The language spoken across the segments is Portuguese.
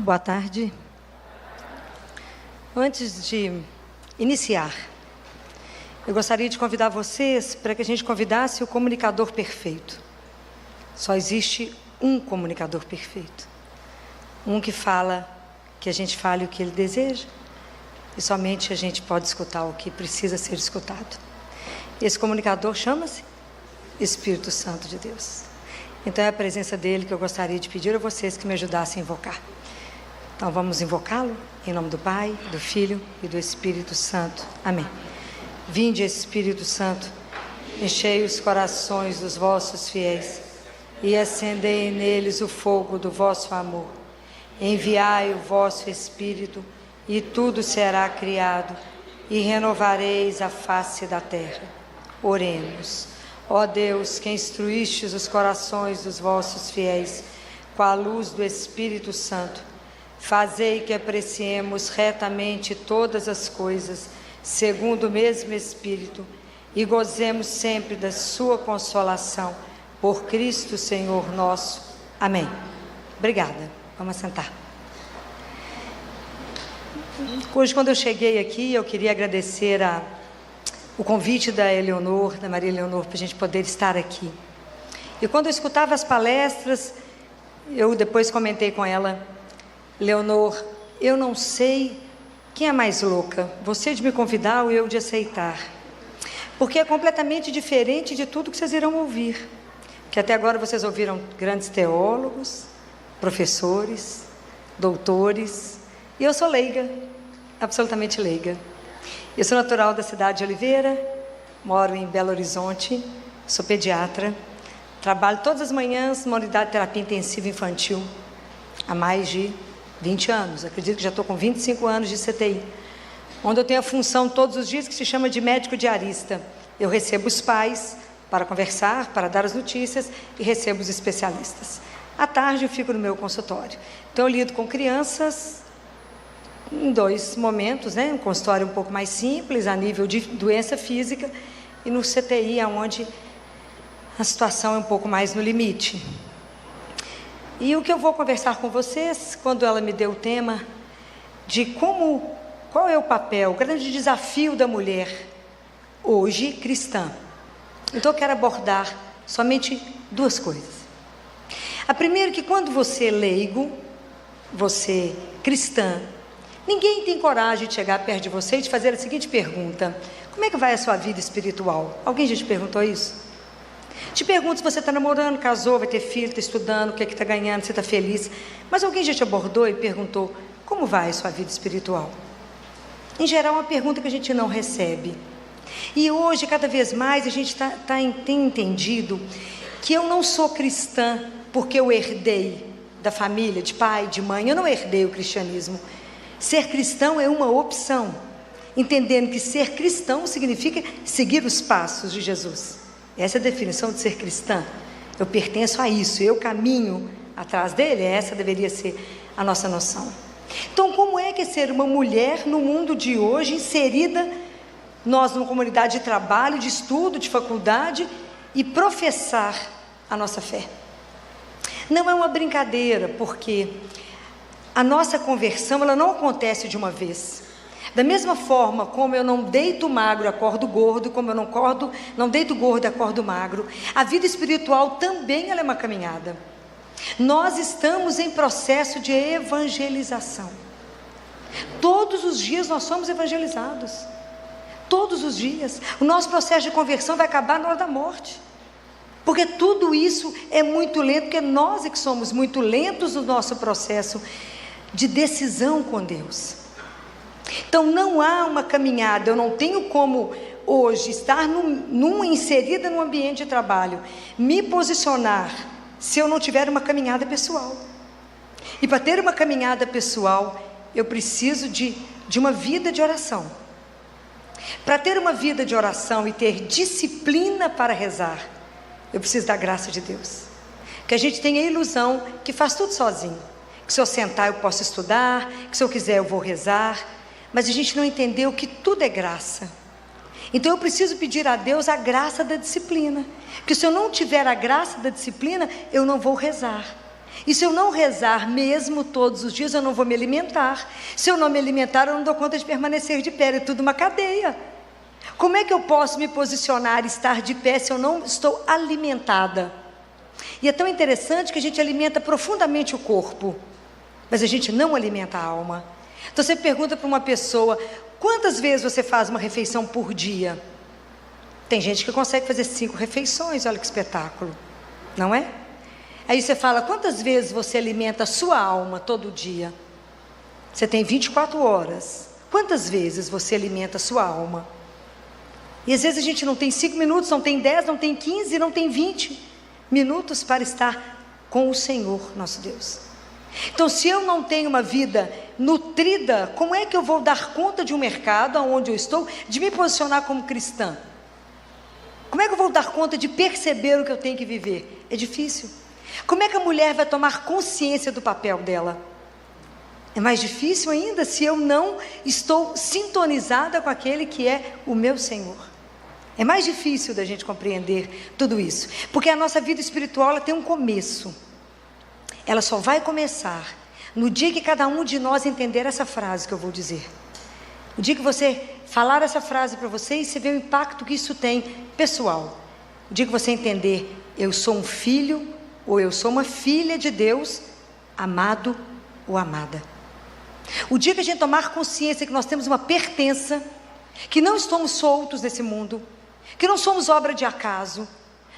Boa tarde. Antes de iniciar, eu gostaria de convidar vocês para que a gente convidasse o comunicador perfeito. Só existe um comunicador perfeito. Um que fala, que a gente fale o que ele deseja, e somente a gente pode escutar o que precisa ser escutado. Esse comunicador chama-se Espírito Santo de Deus. Então é a presença dele que eu gostaria de pedir a vocês que me ajudassem a invocar. Então vamos invocá-lo em nome do Pai, do Filho e do Espírito Santo. Amém. Vinde, Espírito Santo, enchei os corações dos vossos fiéis e acendei neles o fogo do vosso amor. Enviai o vosso Espírito e tudo será criado e renovareis a face da terra. Oremos. Ó Deus, que instruístes os corações dos vossos fiéis com a luz do Espírito Santo, fazei que apreciemos retamente todas as coisas, segundo o mesmo Espírito, e gozemos sempre da sua consolação, por Cristo Senhor nosso. Amém. Obrigada. Vamos sentar. Hoje, quando eu cheguei aqui, eu queria agradecer o convite da Eleonor, da Maria Eleonor, para a gente poder estar aqui. E quando eu escutava as palestras, eu depois comentei com ela: Leonor, eu não sei quem é mais louca, você de me convidar ou eu de aceitar, porque é completamente diferente de tudo que vocês irão ouvir, que até agora vocês ouviram grandes teólogos, professores, doutores, e eu sou leiga, absolutamente leiga. Eu sou natural da cidade de Oliveira, moro em Belo Horizonte, sou pediatra, trabalho todas as manhãs numa unidade de terapia intensiva infantil há mais de 20 anos, acredito que já estou com 25 anos de CTI, onde eu tenho a função todos os dias que se chama de médico diarista. Eu recebo os pais para conversar, para dar as notícias, e recebo os especialistas. À tarde eu fico no meu consultório. Então eu lido com crianças em dois momentos, né? Um consultório um pouco mais simples, a nível de doença física, e no CTI, onde a situação é um pouco mais no limite. E o que eu vou conversar com vocês, quando ela me deu o tema de qual é o papel, o grande desafio da mulher hoje cristã. Então eu quero abordar somente duas coisas. A primeira é que quando você é leigo, você cristã, ninguém tem coragem de chegar perto de você e te fazer a seguinte pergunta: como é que vai a sua vida espiritual? Alguém já te perguntou isso? Te pergunto se você está namorando, casou, vai ter filho, está estudando, o que é que está ganhando, você está feliz. Mas alguém já te abordou e perguntou: como vai a sua vida espiritual? Em geral, é uma pergunta que a gente não recebe. E hoje, cada vez mais, a gente tem entendido que eu não sou cristã porque eu herdei da família, de pai, de mãe. Eu não herdei o cristianismo. Ser cristão é uma opção, entendendo que ser cristão significa seguir os passos de Jesus. Essa é a definição de ser cristã. Eu pertenço a isso, eu caminho atrás dele. Essa deveria ser a nossa noção. Então, como é que é ser uma mulher no mundo de hoje, inserida, nós numa comunidade de trabalho, de estudo, de faculdade, e professar a nossa fé? Não é uma brincadeira, porque a nossa conversão, ela não acontece de uma vez. Da mesma forma como eu não deito magro, acordo gordo, como eu não deito gordo, acordo magro, a vida espiritual também ela é uma caminhada. Nós estamos em processo de evangelização. Todos os dias nós somos evangelizados. Todos os dias. O nosso processo de conversão vai acabar na hora da morte. Porque tudo isso é muito lento, porque nós é que somos muito lentos no nosso processo de decisão com Deus. Então não há uma caminhada, eu não tenho como hoje estar inserida num ambiente de trabalho, me posicionar, se eu não tiver uma caminhada pessoal. E para ter uma caminhada pessoal, eu preciso de uma vida de oração. Para ter uma vida de oração e ter disciplina para rezar, eu preciso da graça de Deus. Que a gente tem a ilusão que faz tudo sozinho, que se eu sentar eu posso estudar, que se eu quiser eu vou rezar, mas a gente não entendeu que tudo é graça. Então eu preciso pedir a Deus a graça da disciplina, porque se eu não tiver a graça da disciplina, eu não vou rezar. E se eu não rezar mesmo todos os dias, eu não vou me alimentar. Se eu não me alimentar, eu não dou conta de permanecer de pé. É tudo uma cadeia. Como é que eu posso me posicionar e estar de pé se eu não estou alimentada? E é tão interessante que a gente alimenta profundamente o corpo, mas a gente não alimenta a alma. Então você pergunta para uma pessoa: quantas vezes você faz uma refeição por dia? Tem gente que consegue fazer 5 refeições, olha que espetáculo, não é? Aí você fala: quantas vezes você alimenta a sua alma todo dia? Você tem 24 horas. Quantas vezes você alimenta a sua alma? E às vezes a gente não tem 5 minutos, não tem 10, não tem 15, não tem 20 minutos para estar com o Senhor, nosso Deus. Então, se eu não tenho uma vida nutrida, como é que eu vou dar conta de um mercado onde eu estou, de me posicionar como cristã? Como é que eu vou dar conta de perceber o que eu tenho que viver? É difícil. Como é que a mulher vai tomar consciência do papel dela? É mais difícil ainda se eu não estou sintonizada com aquele que é o meu Senhor. É mais difícil da gente compreender tudo isso, porque a nossa vida espiritual ela tem um começo. Ela só vai começar no dia que cada um de nós entender essa frase que eu vou dizer. O dia que você falar essa frase para você e você vê o impacto que isso tem pessoal. O dia que você entender: eu sou um filho ou eu sou uma filha de Deus, amado ou amada. O dia que a gente tomar consciência que nós temos uma pertença, que não estamos soltos nesse mundo, que não somos obra de acaso,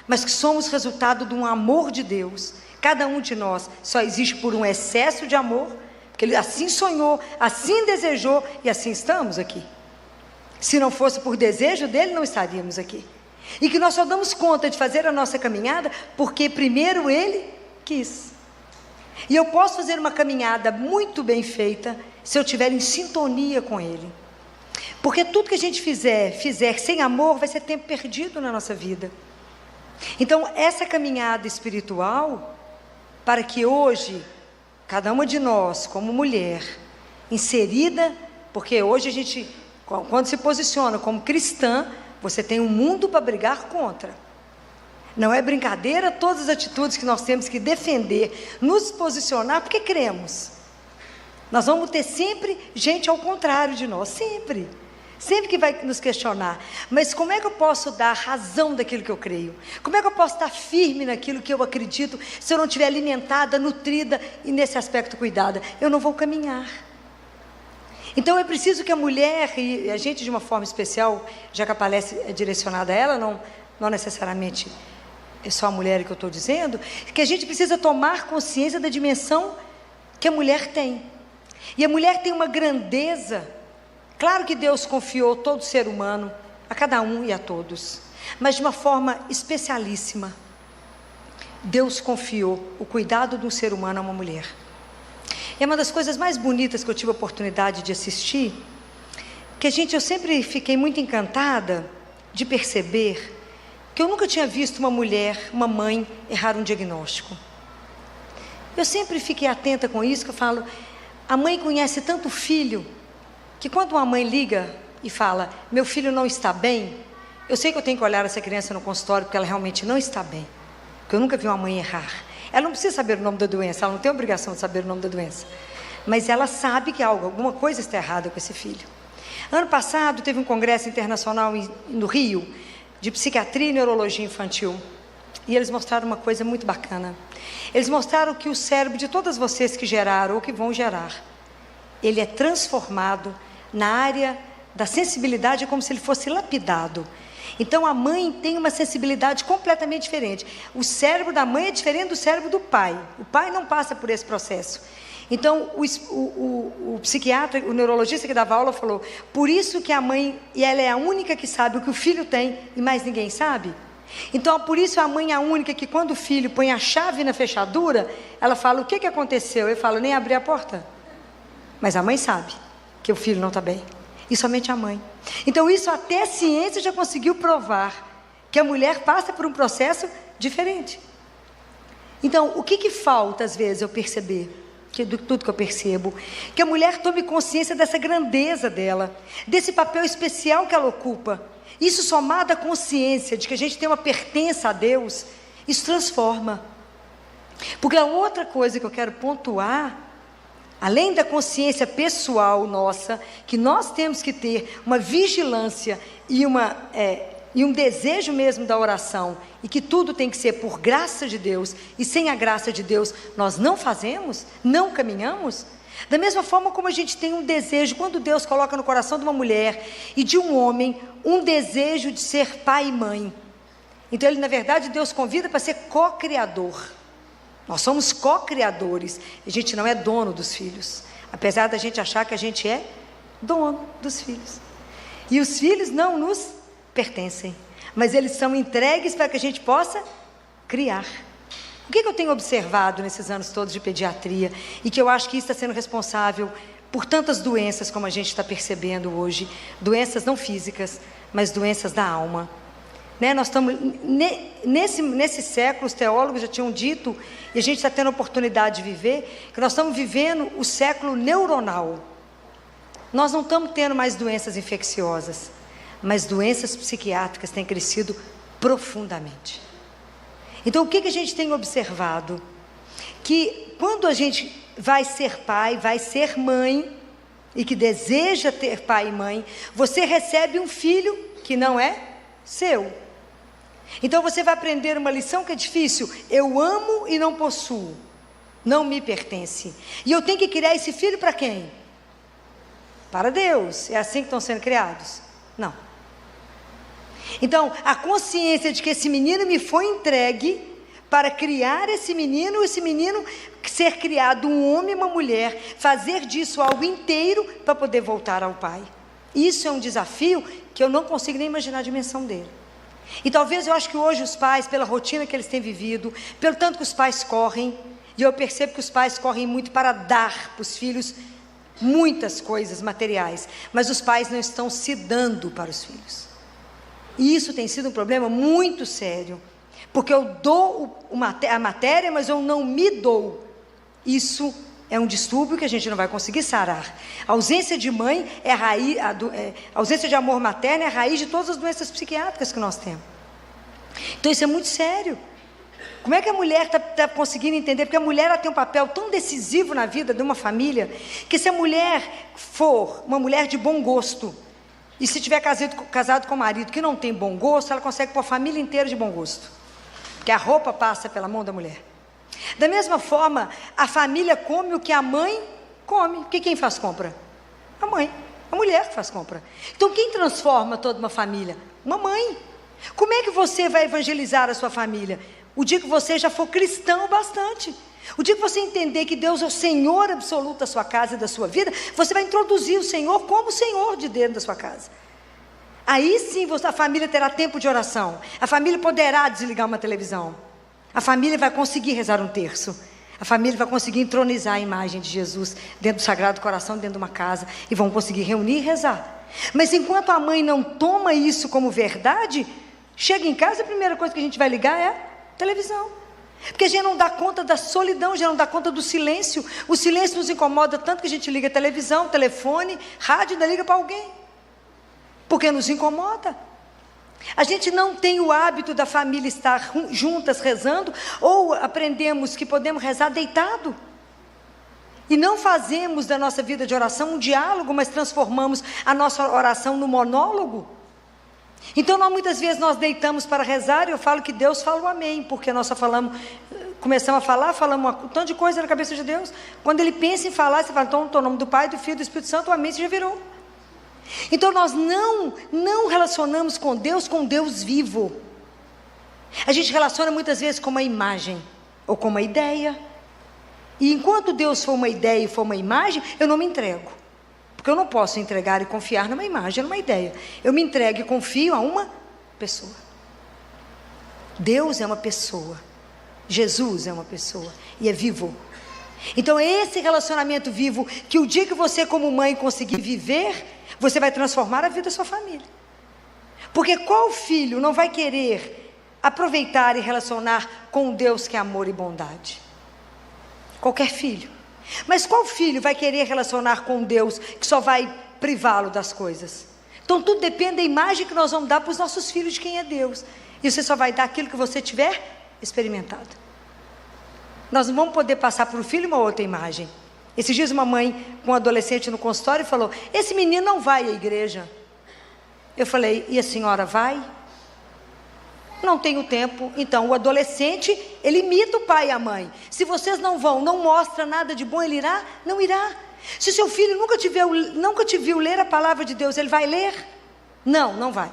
mas que somos resultado de um amor de Deus. Cada um de nós só existe por um excesso de amor, porque Ele assim sonhou, assim desejou e assim estamos aqui. Se não fosse por desejo dEle, não estaríamos aqui. E que nós só damos conta de fazer a nossa caminhada porque primeiro Ele quis. E eu posso fazer uma caminhada muito bem feita se eu estiver em sintonia com Ele. Porque tudo que a gente fizer sem amor, vai ser tempo perdido na nossa vida. Então, essa caminhada espiritual, para que hoje, cada uma de nós, como mulher, inserida, porque hoje a gente, quando se posiciona como cristã, você tem um mundo para brigar contra. Não é brincadeira todas as atitudes que nós temos que defender, nos posicionar, porque cremos. Nós vamos ter sempre gente ao contrário de nós, sempre que vai nos questionar. Mas como é que eu posso dar razão daquilo que eu creio? Como é que eu posso estar firme naquilo que eu acredito, se eu não estiver alimentada, nutrida e nesse aspecto cuidada? Eu não vou caminhar. Então é preciso que a mulher, e a gente de uma forma especial, já que a palestra é direcionada a ela, não necessariamente é só a mulher que eu estou dizendo, que a gente precisa tomar consciência da dimensão que a mulher tem. E a mulher tem uma grandeza. Claro que Deus confiou todo ser humano, a cada um e a todos, mas de uma forma especialíssima. Deus confiou o cuidado de um ser humano a uma mulher. É uma das coisas mais bonitas que eu tive a oportunidade de assistir, que eu sempre fiquei muito encantada de perceber que eu nunca tinha visto uma mulher, uma mãe, errar um diagnóstico. Eu sempre fiquei atenta com isso, que eu falo, a mãe conhece tanto o filho, que quando uma mãe liga e fala: meu filho não está bem, eu sei que eu tenho que olhar essa criança no consultório, porque ela realmente não está bem, porque eu nunca vi uma mãe errar. Ela não precisa saber o nome da doença, ela não tem obrigação de saber o nome da doença, mas ela sabe que alguma coisa está errada com esse filho. Ano passado teve um congresso internacional no Rio, de psiquiatria e neurologia infantil, e eles mostraram uma coisa muito bacana. Eles mostraram que o cérebro de todas vocês que geraram ou que vão gerar, ele é transformado na área da sensibilidade, é como se ele fosse lapidado. Então a mãe tem uma sensibilidade completamente diferente. O cérebro da mãe é diferente do cérebro do pai. O pai não passa por esse processo. Então o psiquiatra, o neurologista que dava aula falou: por isso que a mãe, e ela é a única que sabe o que o filho tem e mais ninguém sabe. Então por isso a mãe é a única que, quando o filho põe a chave na fechadura, ela fala: o que aconteceu? Eu falo: nem abri a porta. Mas a mãe sabe que o filho não está bem, e somente a mãe. Então isso até a ciência já conseguiu provar, que a mulher passa por um processo diferente. Então o que falta às vezes eu perceber, tudo que eu percebo, que a mulher tome consciência dessa grandeza dela, desse papel especial que ela ocupa. Isso somado à consciência de que a gente tem uma pertença a Deus, isso transforma. Porque a outra coisa que eu quero pontuar, além da consciência pessoal nossa, que nós temos que ter uma vigilância e um desejo mesmo da oração, e que tudo tem que ser por graça de Deus, e sem a graça de Deus nós não fazemos, não caminhamos. Da mesma forma como a gente tem um desejo, quando Deus coloca no coração de uma mulher e de um homem, um desejo de ser pai e mãe. Então ele, na verdade, Deus convida para ser co-criador. Nós somos co-criadores, a gente não é dono dos filhos, apesar da gente achar que a gente é dono dos filhos. E os filhos não nos pertencem, mas eles são entregues para que a gente possa criar. O que eu tenho observado nesses anos todos de pediatria, e que eu acho que isso está sendo responsável por tantas doenças como a gente está percebendo hoje, doenças não físicas, mas doenças da alma. Nós estamos, nesse século, os teólogos já tinham dito, e a gente está tendo a oportunidade de viver, que nós estamos vivendo o século neuronal. Nós não estamos tendo mais doenças infecciosas, mas doenças psiquiátricas têm crescido profundamente. Então, o que a gente tem observado? Que quando a gente vai ser pai, vai ser mãe, e que deseja ter pai e mãe, você recebe um filho que não é seu. Então você vai aprender uma lição que é difícil: eu amo e não possuo, não me pertence. E eu tenho que criar esse filho para quem? Para Deus. É assim que estão sendo criados? Não. Então, a consciência de que esse menino me foi entregue para criar esse menino ser criado um homem e uma mulher, fazer disso algo inteiro para poder voltar ao pai. Isso é um desafio que eu não consigo nem imaginar a dimensão dele. E talvez eu acho que hoje os pais, pela rotina que eles têm vivido, pelo tanto que os pais correm, e eu percebo que os pais correm muito para dar para os filhos muitas coisas materiais, mas os pais não estão se dando para os filhos. E isso tem sido um problema muito sério, porque eu dou a matéria, mas eu não me dou. Isso é um distúrbio que a gente não vai conseguir sarar. A ausência de mãe é a raiz, a ausência de amor materno é a raiz de todas as doenças psiquiátricas que nós temos. Então isso é muito sério. Como é que a mulher está conseguindo entender? Porque a mulher ela tem um papel tão decisivo na vida de uma família, que se a mulher for uma mulher de bom gosto, e se tiver casado com um marido que não tem bom gosto, ela consegue pôr a família inteira de bom gosto, porque a roupa passa pela mão da mulher. Da mesma forma, a família come o que a mãe come, porque quem faz compra? A mãe, a mulher que faz compra. Então quem transforma toda uma família? Uma mãe. Como é que você vai evangelizar a sua família? O dia que você já for cristão bastante, o dia que você entender que Deus é o Senhor absoluto da sua casa e da sua vida, você vai introduzir o Senhor como Senhor de dentro da sua casa. Aí sim a família terá tempo de oração, a família poderá desligar uma televisão, a família vai conseguir rezar um terço, a família vai conseguir entronizar a imagem de Jesus dentro do Sagrado Coração, dentro de uma casa, e vão conseguir reunir e rezar. Mas enquanto a mãe não toma isso como verdade, chega em casa, a primeira coisa que a gente vai ligar é a televisão. Porque a gente não dá conta da solidão, a gente não dá conta do silêncio. O silêncio nos incomoda tanto que a gente liga a televisão, telefone, rádio, ainda liga para alguém, porque nos incomoda. A gente não tem o hábito da família estar juntas rezando, ou aprendemos que podemos rezar deitado, e não fazemos da nossa vida de oração um diálogo, mas transformamos a nossa oração no monólogo. Então muitas vezes nós deitamos para rezar, e eu falo que Deus fala o amém, porque nós só começamos a falar, falamos um tanto de coisa na cabeça de Deus. Quando Ele pensa em falar, você fala, então, no nome do Pai, do Filho e do Espírito Santo, o amém, você já virou. Então nós não relacionamos com Deus vivo. A gente relaciona muitas vezes com uma imagem, ou com uma ideia, e enquanto Deus for uma ideia e for uma imagem, eu não me entrego. Porque eu não posso entregar e confiar numa imagem, numa ideia. Eu me entrego e confio a uma pessoa. Deus é uma pessoa. Jesus é uma pessoa. E é vivo. Então é esse relacionamento vivo que o dia que você como mãe conseguir viver, você vai transformar a vida da sua família. Porque qual filho não vai querer aproveitar e relacionar com um Deus que é amor e bondade? Qualquer filho. Mas qual filho vai querer relacionar com Deus que só vai privá-lo das coisas? Então tudo depende da imagem que nós vamos dar para os nossos filhos de quem é Deus. E você só vai dar aquilo que você tiver experimentado. nós não vamos poder passar para o filho uma outra imagem. Esses dias uma mãe com um adolescente no consultório falou: esse menino não vai à igreja. Eu falei: e a senhora vai? Não tenho tempo. Então o adolescente, ele imita o pai e a mãe. Se vocês não vão, não mostra nada de bom, ele irá? Não irá. Se seu filho nunca te viu ler a palavra de Deus, ele vai ler? Não, não vai.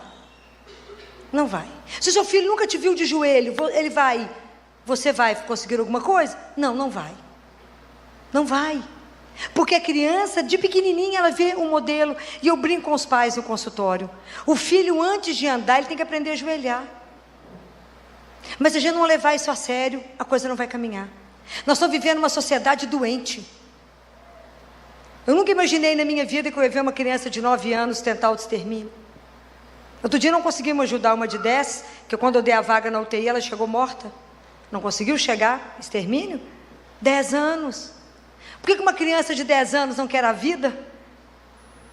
Não vai. Se seu filho nunca te viu de joelho, ele vai. Você vai conseguir alguma coisa? Não, não vai. Não vai. Porque a criança, de pequenininha, ela vê um modelo. E eu brinco com os pais no consultório. O filho, antes de andar, ele tem que aprender a ajoelhar. Mas se a gente não levar isso a sério, a coisa não vai caminhar. Nós estamos vivendo uma sociedade doente. Eu nunca imaginei na minha vida que eu ia ver uma criança de 9 anos tentar o extermínio. Outro dia não conseguimos ajudar uma de 10, que quando eu dei a vaga na UTI, ela chegou morta. Não conseguiu chegar, extermínio? 10 anos. Por que uma criança de 10 anos não quer a vida?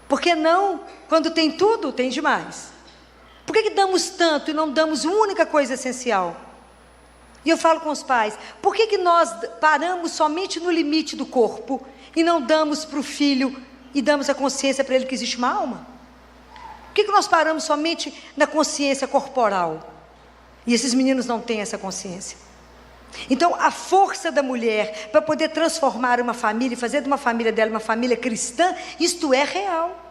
Por que não? Quando tem tudo, tem demais. Por que damos tanto e não damos uma única coisa essencial? E eu falo com os pais: por que nós paramos somente no limite do corpo e não damos para o filho e damos a consciência para ele que existe uma alma? Por que nós paramos somente na consciência corporal? E esses meninos não têm essa consciência. Então a força da mulher para poder transformar uma família e fazer de uma família dela uma família cristã, isto é real.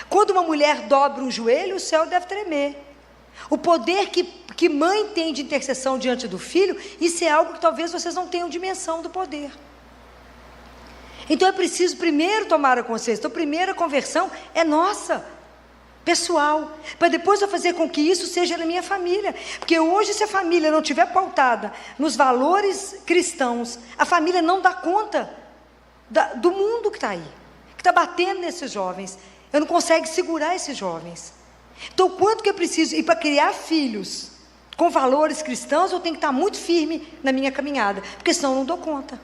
Quando uma mulher dobra um joelho, o céu deve tremer. O poder que mãe tem de intercessão diante do filho, isso é algo que talvez vocês não tenham dimensão do poder. Então é preciso primeiro tomar a consciência. Então a primeira conversão é nossa, pessoal, para depois eu fazer com que isso seja na minha família. Porque hoje, se a família não estiver pautada nos valores cristãos, a família não dá conta do mundo que está aí, que está batendo nesses jovens. Eu não consigo segurar esses jovens. Então, quanto que eu preciso? E para criar filhos com valores cristãos, eu tenho que estar muito firme na minha caminhada, porque senão eu não dou conta.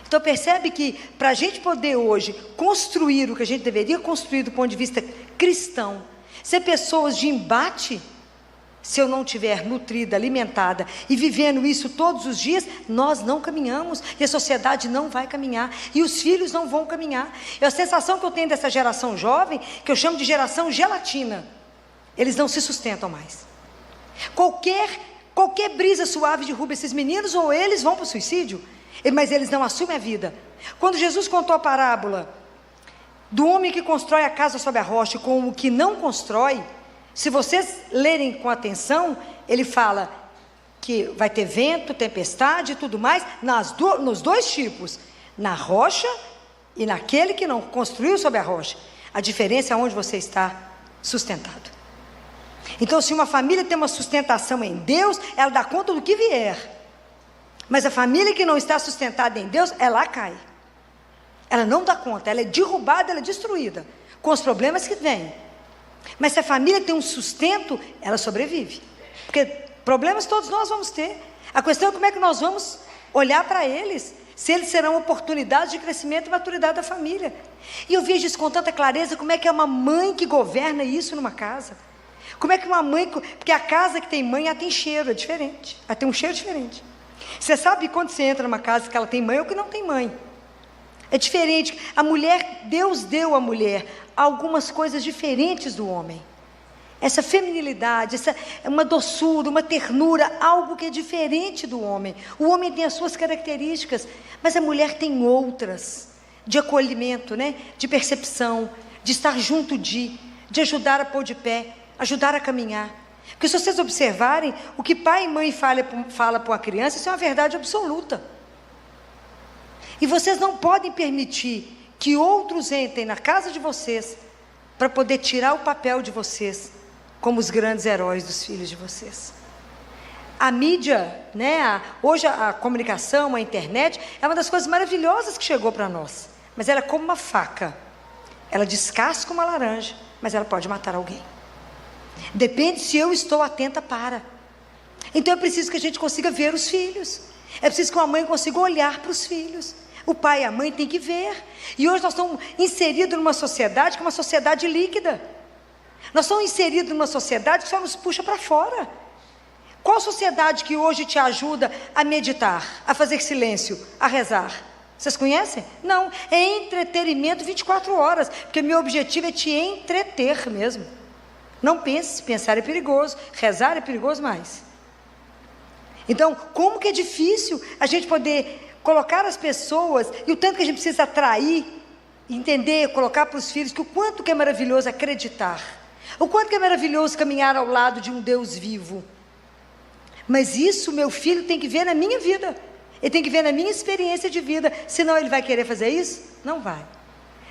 Então, percebe que para a gente poder hoje construir o que a gente deveria construir do ponto de vista cristão, ser pessoas de embate, se eu não estiver nutrida, alimentada e vivendo isso todos os dias, nós não caminhamos e a sociedade não vai caminhar e os filhos não vão caminhar. E a sensação que eu tenho dessa geração jovem, que eu chamo de geração gelatina, eles não se sustentam mais. Qualquer brisa suave derruba esses meninos, ou eles vão para o suicídio, mas eles não assumem a vida. Quando Jesus contou a parábola do homem que constrói a casa sobre a rocha e com o que não constrói, se vocês lerem com atenção, ele fala que vai ter vento, tempestade e tudo mais, nos dois tipos, na rocha e naquele que não construiu sobre a rocha. A diferença é onde você está sustentado. Então, se uma família tem uma sustentação em Deus, ela dá conta do que vier. Mas a família que não está sustentada em Deus, ela cai. Ela não dá conta, ela é derrubada, ela é destruída, com os problemas que vêm. Mas se a família tem um sustento, ela sobrevive. Porque problemas todos nós vamos ter. A questão é como é que nós vamos olhar para eles, se eles serão oportunidades de crescimento e maturidade da família. E eu vejo isso com tanta clareza, como é que é uma mãe que governa isso numa casa. Como é que uma mãe, porque a casa que tem mãe, ela tem cheiro, é diferente. Ela tem um cheiro diferente. Você sabe quando você entra numa casa que ela tem mãe ou que não tem mãe. É diferente. A mulher, Deus deu à mulher algumas coisas diferentes do homem. Essa feminilidade, uma doçura, uma ternura, algo que é diferente do homem. O homem tem as suas características, mas a mulher tem outras, de acolhimento, né? De percepção, de estar junto de ajudar a pôr de pé, ajudar a caminhar. Porque se vocês observarem, o que pai e mãe fala para uma criança, isso é uma verdade absoluta. E vocês não podem permitir que outros entrem na casa de vocês para poder tirar o papel de vocês como os grandes heróis dos filhos de vocês. A mídia, né, hoje a comunicação, a internet, é uma das coisas maravilhosas que chegou para nós. Mas ela é como uma faca. Ela descasca uma laranja, mas ela pode matar alguém. Depende se eu estou atenta para. Então é preciso que a gente consiga ver os filhos. É preciso que uma mãe consiga olhar para os filhos. O pai e a mãe têm que ver. E hoje nós estamos inseridos numa sociedade que é uma sociedade líquida. Nós estamos inseridos numa sociedade que só nos puxa para fora. Qual Qual sociedade que hoje te ajuda a meditar, a fazer silêncio, a rezar? Vocês conhecem? Não, é entretenimento 24 horas, porque meu objetivo é te entreter mesmo. Não pense, pensar é perigoso, rezar é perigoso mais. Então, como que é difícil a gente poder colocar as pessoas, e o tanto que a gente precisa atrair, entender, colocar para os filhos, que o quanto que é maravilhoso acreditar, o quanto que é maravilhoso caminhar ao lado de um Deus vivo. Mas isso meu filho tem que ver na minha vida, ele tem que ver na minha experiência de vida, senão ele vai querer fazer isso? Não vai.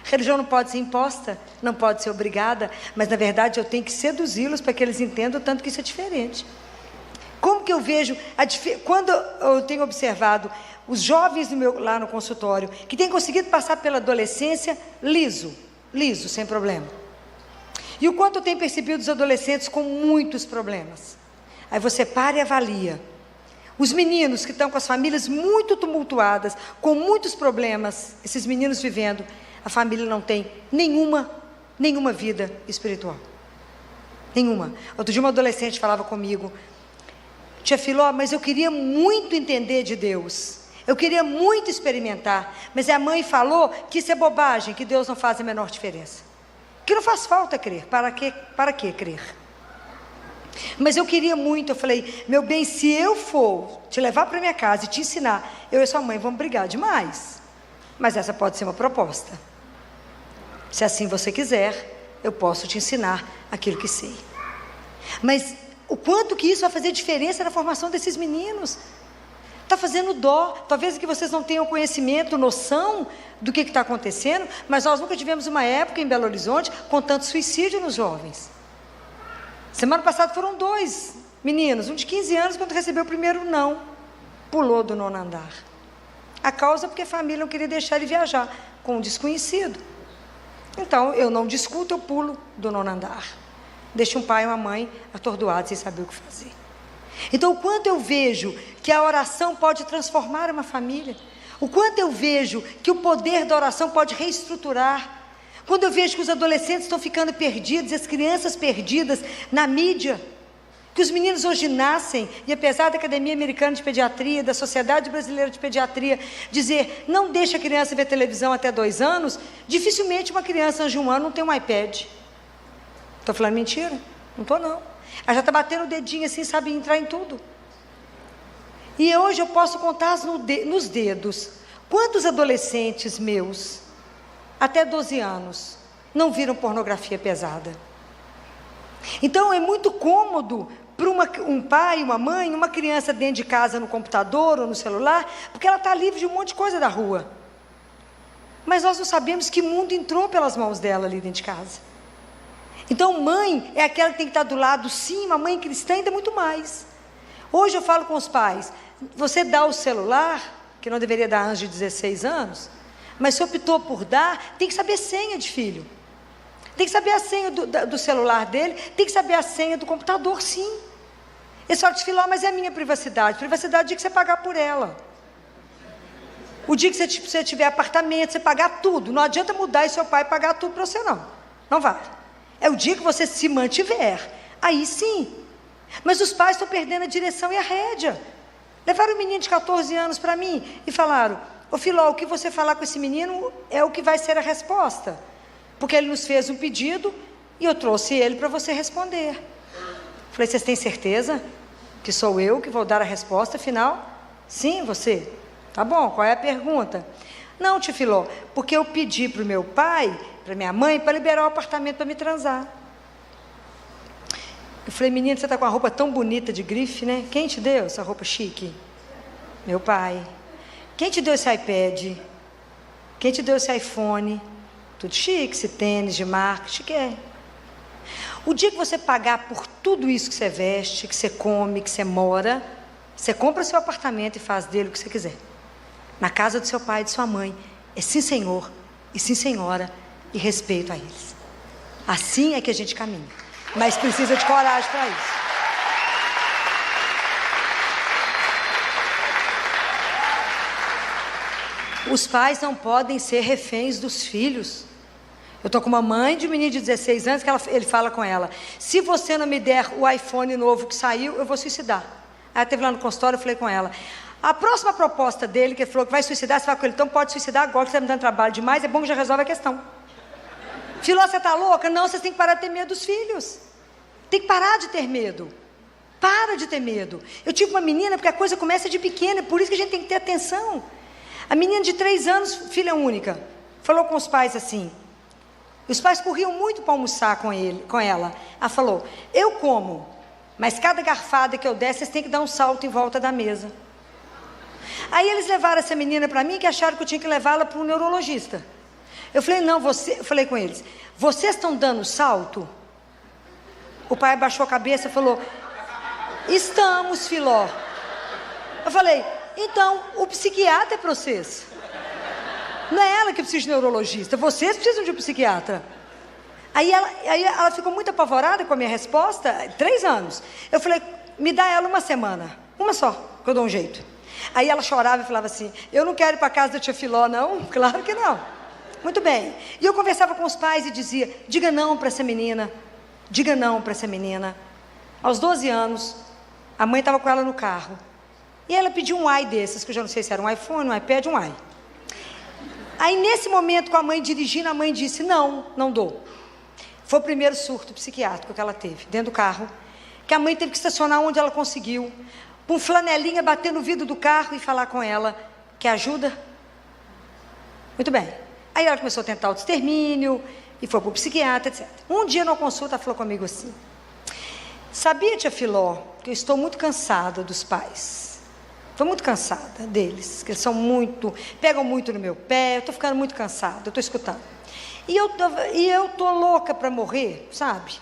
Religião não pode ser imposta, não pode ser obrigada, mas na verdade eu tenho que seduzi-los para que eles entendam o tanto que isso é diferente. Como que eu vejo, quando eu tenho observado os jovens lá no consultório, que têm conseguido passar pela adolescência liso, sem problema. E o quanto eu tenho percebido os adolescentes com muitos problemas. Aí você para e avalia. Os meninos que estão com as famílias muito tumultuadas, com muitos problemas, esses meninos vivendo, a família não tem nenhuma vida espiritual. Nenhuma. Outro dia uma adolescente falava comigo: tia Filó, mas eu queria muito entender de Deus, eu queria muito experimentar, mas a mãe falou que isso é bobagem, que Deus não faz a menor diferença, que não faz falta crer, para que crer? Mas eu queria muito. Eu falei: meu bem, se eu for te levar para minha casa e te ensinar, eu e sua mãe vamos brigar demais, mas essa pode ser uma proposta. Se assim você quiser, eu posso te ensinar aquilo que sei. Mas o quanto que isso vai fazer diferença na formação desses meninos? Está fazendo dó. Talvez que vocês não tenham conhecimento, noção do que está acontecendo, mas nós nunca tivemos uma época em Belo Horizonte com tanto suicídio nos jovens. Semana passada foram 2 meninos, um de 15 anos, quando recebeu o primeiro não, pulou do 9º andar. A causa porque a família não queria deixar ele viajar com um desconhecido. Então, eu não discuto, eu pulo do 9º andar. Deixa um pai e uma mãe atordoados sem saber o que fazer. Então, o quanto eu vejo que a oração pode transformar uma família, o quanto eu vejo que o poder da oração pode reestruturar. Quando eu vejo que os adolescentes estão ficando perdidos, as crianças perdidas na mídia, que os meninos hoje nascem, e apesar da Academia Americana de Pediatria, da Sociedade Brasileira de Pediatria, dizer, não deixa a criança ver televisão até 2 anos, dificilmente uma criança antes de 1 ano não tem um iPad. Estou falando mentira? Não estou não. Ela já está batendo o dedinho assim, sabe entrar em tudo. E hoje eu posso contar nos dedos, quantos adolescentes meus, até 12 anos, não viram pornografia pesada. Então é muito cômodo para um pai, uma mãe, uma criança dentro de casa no computador ou no celular, porque ela está livre de um monte de coisa da rua. Mas nós não sabemos que mundo entrou pelas mãos dela ali dentro de casa. Então mãe é aquela que tem que estar do lado, sim, uma mãe cristã ainda muito mais. Hoje eu falo com os pais, você dá o celular, que não deveria dar antes de 16 anos, mas se optou por dar, tem que saber senha de filho. Tem que saber a senha do celular dele, tem que saber a senha do computador, sim. Ele só te falou, mas é a minha privacidade. Privacidade é o dia que você pagar por ela. O dia que você tiver apartamento, você pagar tudo. Não adianta mudar e seu pai pagar tudo para você, não. Não vai. É o dia que você se mantiver. Aí sim. Mas os pais estão perdendo a direção e a rédea. Levaram um menino de 14 anos para mim e falaram, ô Filó, o que você falar com esse menino é o que vai ser a resposta. Porque ele nos fez um pedido e eu trouxe ele para você responder. Falei, vocês têm certeza que sou eu que vou dar a resposta final? Sim, você. Tá bom, qual é a pergunta? Não, tio Filó, porque eu pedi para o meu pai, para minha mãe, para liberar o apartamento para me transar. Eu falei, menino, você está com uma roupa tão bonita de grife, né? Quem te deu essa roupa chique? Meu pai. Quem te deu esse iPad? Quem te deu esse iPhone? Tudo chique, esse tênis de marca, chique é. O dia que você pagar por tudo isso que você veste, que você come, que você mora, você compra seu apartamento e faz dele o que você quiser. Na casa do seu pai e de sua mãe, é sim senhor e sim senhora e respeito a eles. Assim é que a gente caminha, mas precisa de coragem para isso. Os pais não podem ser reféns dos filhos. Eu estou com uma mãe de um menino de 16 anos, que ele fala com ela, se você não me der o iPhone novo que saiu, eu vou suicidar. Aí teve lá no consultório, eu falei com ela, a próxima proposta dele, que ele falou que vai suicidar, você vai com ele, então pode suicidar agora, que você está me dando trabalho demais, é bom que já resolve a questão. Filó, você está louca? Não, você tem que parar de ter medo dos filhos. Tem que parar de ter medo. Para de ter medo. Eu tive uma menina, porque a coisa começa de pequena, por isso que a gente tem que ter atenção. A menina de 3 anos, filha única, falou com os pais assim, os pais corriam muito para almoçar com ela. Ela falou, eu como, mas cada garfada que eu der, vocês têm que dar um salto em volta da mesa. Aí eles levaram essa menina para mim, que acharam que eu tinha que levá-la para um neurologista. Eu falei, não, eu falei com eles, vocês estão dando salto? O pai abaixou a cabeça e falou, estamos, Filó. Eu falei, então, o psiquiatra é para vocês. Não é ela que precisa de neurologista, vocês precisam de um psiquiatra. Aí ela ficou muito apavorada com a minha resposta, 3 anos. Eu falei, me dá ela uma semana, uma só, que eu dou um jeito. Aí ela chorava e falava assim, eu não quero ir para casa da tia Filó, não. Claro que não. Muito bem. E eu conversava com os pais e dizia, diga não para essa menina, diga não para essa menina. Aos 12 anos, a mãe estava com ela no carro. E ela pediu um ai desses, que eu já não sei se era um iPhone, um iPad, um ai. Aí nesse momento, com a mãe dirigindo, a mãe disse, não, não dou. Foi o primeiro surto psiquiátrico que ela teve, dentro do carro, que a mãe teve que estacionar onde ela conseguiu, com flanelinha, bater no vidro do carro e falar com ela, quer ajuda? Muito bem. Aí ela começou a tentar autoextermínio, e foi para o psiquiatra, etc. Um dia, numa consulta, ela falou comigo assim, sabia, tia Filó, que eu estou muito cansada dos pais. Estou muito cansada deles, que eles são muito, pegam muito no meu pé, eu estou ficando muito cansada, eu estou escutando. E eu estou louca para morrer, sabe?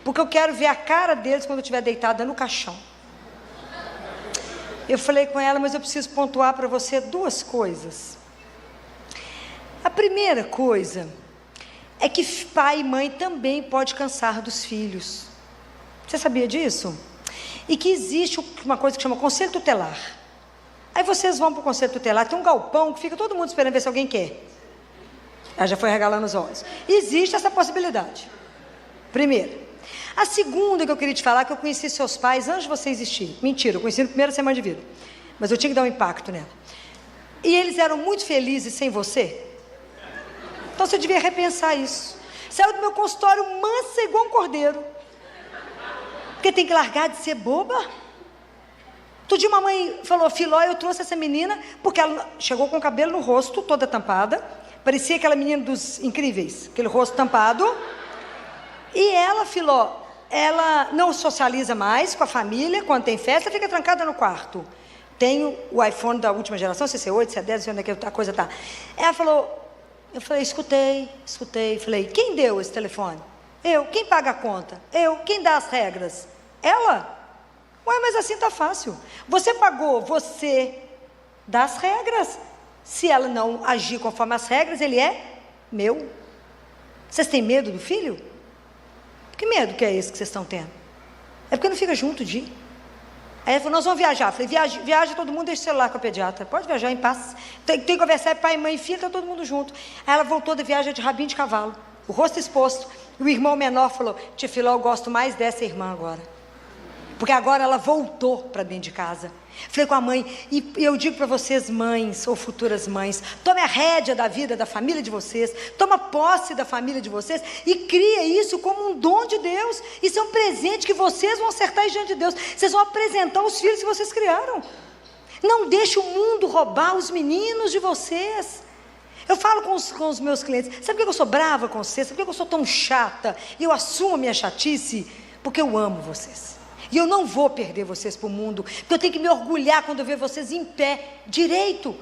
Porque eu quero ver a cara deles quando eu estiver deitada no caixão. Eu falei com ela, mas eu preciso pontuar para você 2 coisas. A primeira coisa é que pai e mãe também pode cansar dos filhos. Você sabia disso? E que existe uma coisa que chama conselho tutelar. Aí vocês vão para o conselho tutelar, tem um galpão que fica todo mundo esperando ver se alguém quer. Ela já foi regalando os olhos. Existe essa possibilidade. Primeiro. A segunda que eu queria te falar, que eu conheci seus pais antes de você existir. Mentira, eu conheci na primeira semana de vida. Mas eu tinha que dar um impacto nela. E eles eram muito felizes sem você. Então você devia repensar isso. Saiu do meu consultório mansa igual um cordeiro. Porque tem que largar de ser boba. Outro dia uma mãe falou, Filó, eu trouxe essa menina, porque ela chegou com o cabelo no rosto, toda tampada, parecia aquela menina dos Incríveis, aquele rosto tampado, e ela, Filó, ela não socializa mais com a família, quando tem festa, fica trancada no quarto. Tem o iPhone da última geração, CC8, C10, não sei onde é que a coisa está. Ela falou, eu falei, escutei, falei, quem deu esse telefone? Eu. Quem paga a conta? Eu. Quem dá as regras? Ela. Ué, mas assim está fácil. Você pagou, você dá as regras. Se ela não agir conforme as regras, ele é meu. Vocês têm medo do filho? Que medo que é esse que vocês estão tendo? É porque não fica junto de ir. Aí ela falou, nós vamos viajar. Eu falei, viaja todo mundo, deixa o celular com a pediatra. Pode viajar em paz. Tem que conversar, pai, mãe e filha, está todo mundo junto. Aí ela voltou da viagem de rabinho de cavalo, o rosto exposto. E o irmão menor falou, tia Filó, eu gosto mais dessa irmã agora. Porque agora ela voltou para dentro de casa. Falei com a mãe, e eu digo para vocês, mães ou futuras mães, tome a rédea da vida da família de vocês, toma posse da família de vocês e cria isso como um dom de Deus. Isso é um presente que vocês vão acertar diante de Deus. Vocês vão apresentar os filhos que vocês criaram. Não deixe o mundo roubar os meninos de vocês. Eu falo com os meus clientes, sabe por que eu sou brava com vocês? Sabe por que eu sou tão chata? E eu assumo a minha chatice? Porque eu amo vocês. E eu não vou perder vocês para o mundo, porque eu tenho que me orgulhar quando eu ver vocês em pé, direito,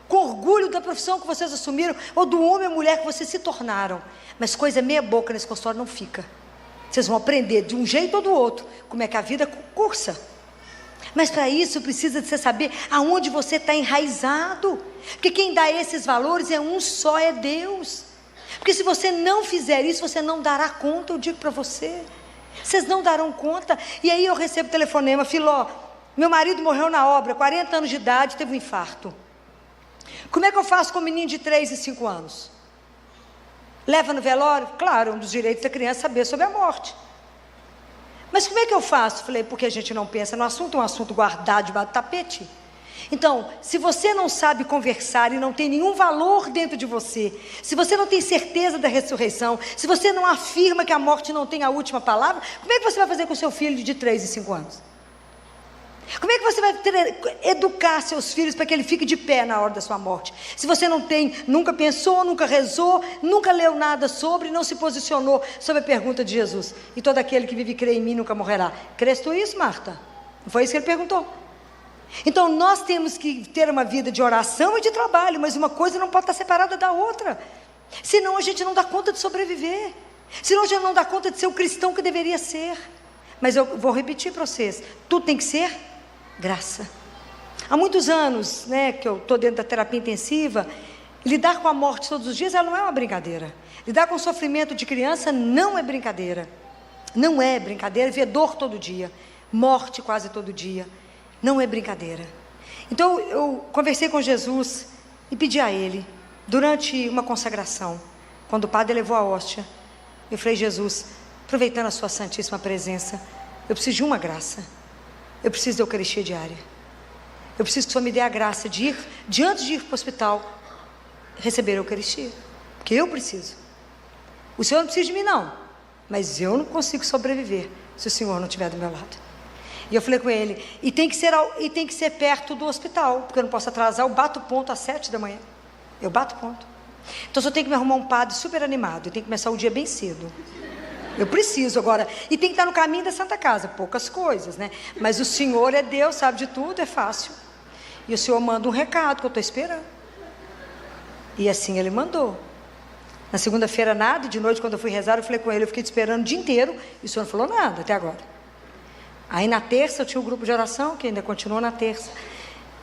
com orgulho da profissão que vocês assumiram, ou do homem ou mulher que vocês se tornaram. Mas coisa meia boca nesse consultório não fica. Vocês vão aprender de um jeito ou do outro, como é que a vida cursa. Mas para isso precisa de você saber aonde você está enraizado, porque quem dá esses valores é um só, é Deus. Porque se você não fizer isso, você não dará conta, eu digo para você. Vocês não darão conta. E aí eu recebo telefonema, Filó, meu marido morreu na obra, 40 anos de idade, teve um infarto. Como é que eu faço com um menino de 3 e 5 anos? Leva no velório? Claro, um dos direitos da criança é saber sobre a morte. Mas como é que eu faço? Falei, porque a gente não pensa no assunto, é um assunto guardado debaixo do tapete. Então, se você não sabe conversar e não tem nenhum valor dentro de você, se você não tem certeza da ressurreição, se você não afirma que a morte não tem a última palavra, como é que você vai fazer com seu filho de 3 e 5 anos? Como é que você vai educar seus filhos para que ele fique de pé na hora da sua morte? Se você não tem, nunca pensou, nunca rezou, nunca leu nada sobre, não se posicionou sobre a pergunta de Jesus. E todo aquele que vive e crê em mim nunca morrerá. Crês tu isso, Marta? Não foi isso que ele perguntou? Então nós temos que ter uma vida de oração e de trabalho, mas uma coisa não pode estar separada da outra. Senão a gente não dá conta de sobreviver. Senão a gente não dá conta de ser o cristão que deveria ser. Mas eu vou repetir para vocês, tudo tem que ser graça. Há muitos anos, que eu estou dentro da terapia intensiva, lidar com a morte todos os dias, ela não é uma brincadeira. Lidar com o sofrimento de criança não é brincadeira. Não é brincadeira, ver dor todo dia, morte quase todo dia. Não é brincadeira. Então eu conversei com Jesus e pedi a Ele, durante uma consagração, quando o padre levou a hóstia, eu falei, Jesus, aproveitando a sua santíssima presença, eu preciso de uma graça. Eu preciso da Eucaristia diária. Eu preciso que o Senhor me dê a graça de ir, antes de ir para o hospital, receber a Eucaristia. Porque eu preciso. O Senhor não precisa de mim não, mas eu não consigo sobreviver se o Senhor não estiver do meu lado. E eu falei com ele, e tem que ser perto do hospital, porque eu não posso atrasar, eu bato ponto às 7 da manhã. Eu bato ponto. Então só tenho que me arrumar um padre super animado, eu tenho que começar o dia bem cedo. Eu preciso agora, e tem que estar no caminho da Santa Casa, poucas coisas, mas o Senhor é Deus, sabe de tudo, é fácil. E o Senhor manda um recado que eu estou esperando. E assim Ele mandou. Na segunda-feira nada, e de noite quando eu fui rezar, eu falei com ele, eu fiquei te esperando o dia inteiro, e o Senhor não falou nada até agora. Aí na terça eu tinha um grupo de oração, que ainda continuou na terça.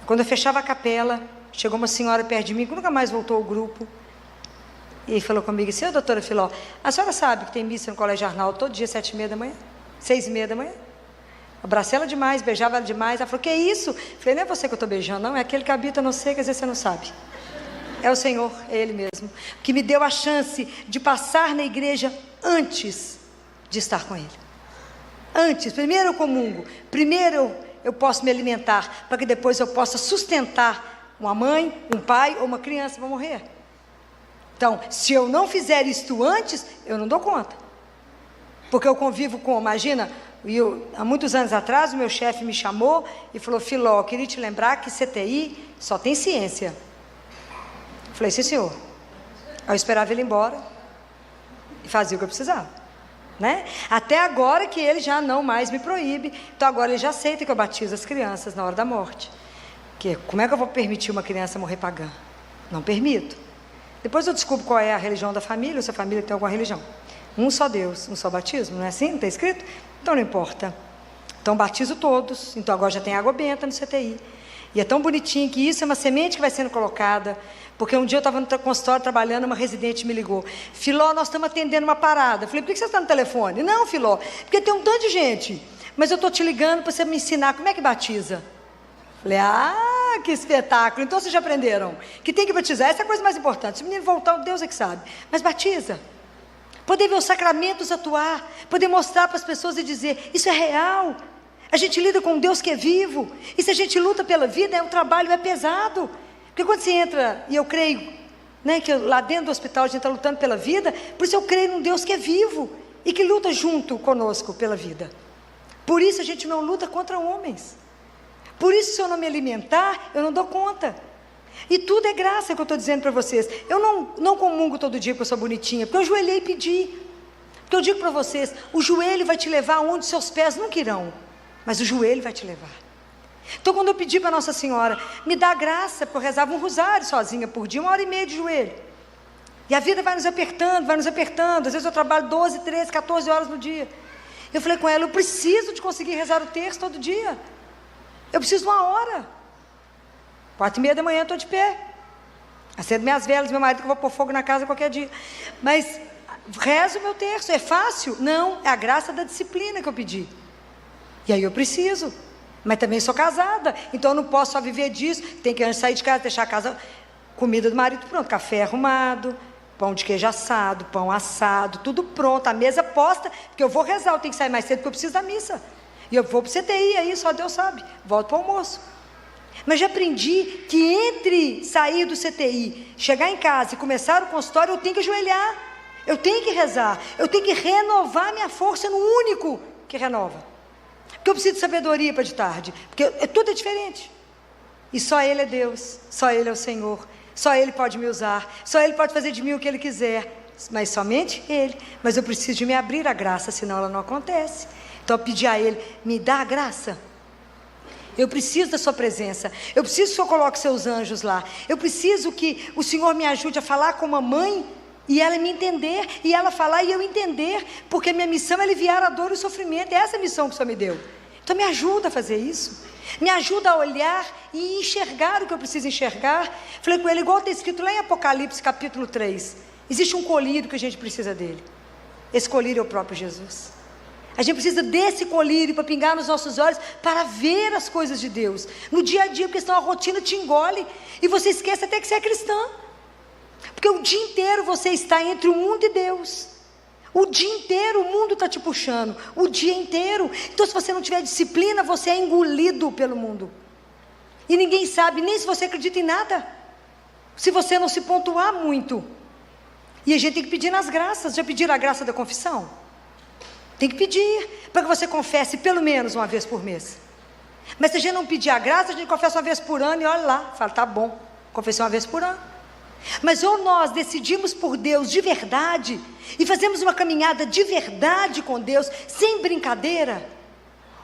Quando eu fechava a capela, chegou uma senhora perto de mim, que nunca mais voltou ao grupo, e falou comigo, senhora doutora Filó, a senhora sabe que tem missa no Colégio Arnaldo todo dia, 7h30 da manhã, 6h30 da manhã? Abracei ela demais, beijava ela demais. Ela falou, que é isso? Falei, não é você que eu estou beijando, não, é aquele que habita no sei, que às vezes você não sabe. É o Senhor, é Ele mesmo, que me deu a chance de passar na igreja antes de estar com Ele. Antes, primeiro eu comungo, primeiro eu posso me alimentar, para que depois eu possa sustentar uma mãe, um pai ou uma criança para morrer. Então, se eu não fizer isto antes, eu não dou conta. Porque eu convivo com, imagina, há muitos anos atrás, o meu chefe me chamou e falou, Filó, eu queria te lembrar que CTI só tem ciência. Eu falei, sim senhor. Eu esperava ele ir embora e fazia o que eu precisava. Até agora que ele já não mais me proíbe, então agora ele já aceita que eu batizo as crianças na hora da morte. Porque como é que eu vou permitir uma criança morrer pagã? Não permito. Depois eu descubro qual é a religião da família, ou se a família tem alguma religião. Um só Deus, um só batismo, não é assim? Não está escrito? Então não importa. Então batizo todos, então agora já tem água benta no CTI. E é tão bonitinho que isso é uma semente que vai sendo colocada, porque um dia eu estava no consultório trabalhando, uma residente me ligou, Filó, nós estamos atendendo uma parada. Eu falei, por que você está no telefone? Não, Filó, porque tem um tanto de gente, mas eu estou te ligando para você me ensinar como é que batiza. Eu falei, que espetáculo, então vocês já aprenderam, que tem que batizar, essa é a coisa mais importante, se o menino voltar, Deus é que sabe, mas batiza. Poder ver os sacramentos atuar, poder mostrar para as pessoas e dizer, isso é real, a gente lida com um Deus que é vivo, e se a gente luta pela vida, o trabalho é pesado, porque quando você entra, e eu creio, que lá dentro do hospital a gente está lutando pela vida, por isso eu creio num Deus que é vivo, e que luta junto conosco pela vida, por isso a gente não luta contra homens, por isso se eu não me alimentar, eu não dou conta, e tudo é graça que eu estou dizendo para vocês, eu não comungo todo dia porque eu sou bonitinha, porque eu ajoelhei e pedi, porque eu digo para vocês, o joelho vai te levar onde seus pés nunca irão, mas o joelho vai te levar. Então quando eu pedi para Nossa Senhora, me dá graça, porque eu rezava um rosário sozinha por dia, 1h30 de joelho, e a vida vai nos apertando, às vezes eu trabalho 12, 13, 14 horas no dia, eu falei com ela, eu preciso de conseguir rezar o terço todo dia, eu preciso de 1 hora, 4h30 da manhã eu estou de pé, acendo minhas velas, meu marido que eu vou pôr fogo na casa qualquer dia, mas rezo o meu terço, é fácil? Não, é a graça da disciplina que eu pedi, e aí eu preciso, mas também sou casada, então eu não posso só viver disso, tem que antes sair de casa, deixar a casa, comida do marido pronto, café arrumado, pão de queijo assado, pão assado, tudo pronto, a mesa posta, porque eu vou rezar, eu tenho que sair mais cedo porque eu preciso da missa. E eu vou para o CTI, aí só Deus sabe, volto para o almoço. Mas já aprendi que entre sair do CTI, chegar em casa e começar o consultório, eu tenho que ajoelhar, eu tenho que rezar, eu tenho que renovar minha força no único que renova. Porque eu preciso de sabedoria para de tarde, porque tudo é diferente. E só Ele é Deus, só Ele é o Senhor, só Ele pode me usar, só Ele pode fazer de mim o que Ele quiser, mas somente Ele. Mas eu preciso de me abrir a graça, senão ela não acontece. Então eu pedi a Ele, me dá a graça. Eu preciso da sua presença, eu preciso que o Senhor coloque seus anjos lá, eu preciso que o Senhor me ajude a falar com uma mãe, e ela me entender, e ela falar e eu entender, porque minha missão é aliviar a dor e o sofrimento, é essa a missão que o Senhor me deu. Então me ajuda a fazer isso, me ajuda a olhar e enxergar o que eu preciso enxergar. Falei com ele, igual está escrito lá em Apocalipse capítulo 3, existe um colírio que a gente precisa dele, esse colírio é o próprio Jesus. A gente precisa desse colírio para pingar nos nossos olhos, para ver as coisas de Deus, no dia a dia, porque senão a rotina te engole, e você esquece até que você é cristã, porque o dia inteiro você está entre o mundo e Deus, o dia inteiro o mundo está te puxando, o dia inteiro. Então se você não tiver disciplina, você é engolido pelo mundo, e ninguém sabe nem se você acredita em nada, se você não se pontuar muito. E a gente tem que pedir nas graças. Já pediram a graça da confissão? Tem que pedir, para que você confesse pelo menos uma vez por mês. Mas se a gente não pedir a graça, a gente confessa uma vez por ano e olha lá, fala, tá bom, confessei uma vez por ano. Mas ou nós decidimos por Deus de verdade, e fazemos uma caminhada de verdade com Deus, sem brincadeira,